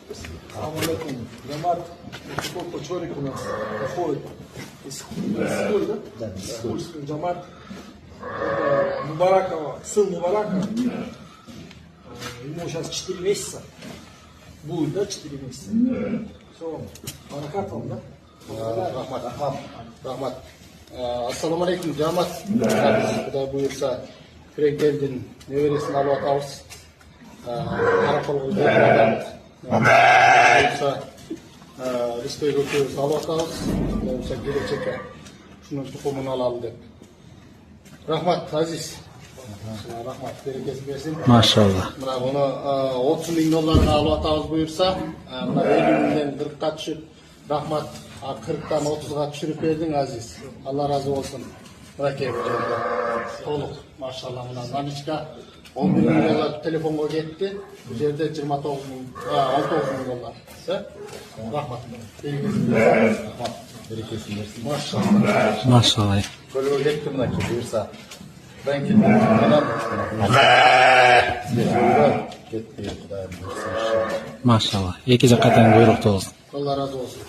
Assalamualaikum. Жамат, сколько человек у нас приходит из школы, да? Да, из школы. Жамат, Мубаракова, сын Мубаракова, ему сейчас 4 месяца. Будет, да, 4 месяца? Все, баракат вам, да? Rahmat. Assalomu alaykum jamoat. Xudo buyursa, Fregelden neveresini olib o'tamiz. Qaraqo'rg'ondan buyursa, Rizqbek o'tamiz olib o'tamiz. Buyursa kelajakka shuni tuxumini olamiz deb. Rahmat aziz. Rahmat, berekesi bersin. Maşallah. Mana buni 30 ming dollarga olib o'tamiz buyursa, mana 50 mingdan 40 ga tushib, rahmat. 40'dan 30'a düşürüp verdin aziz. Allah razı olsun. Bırakayım. Toluk. Maşallah. Maniçka 11 bin dolar telefonla gitti. Üzerinde 29 bin, 16 bin dolar. Rahmat. Bereketsin versin. Maşallah. Maşallah. Böyle gitti buna ki buyursa. Ben gittim. Gitti. Maşallah. Iki zakatan buyruqta olsun. Allah razı olsun.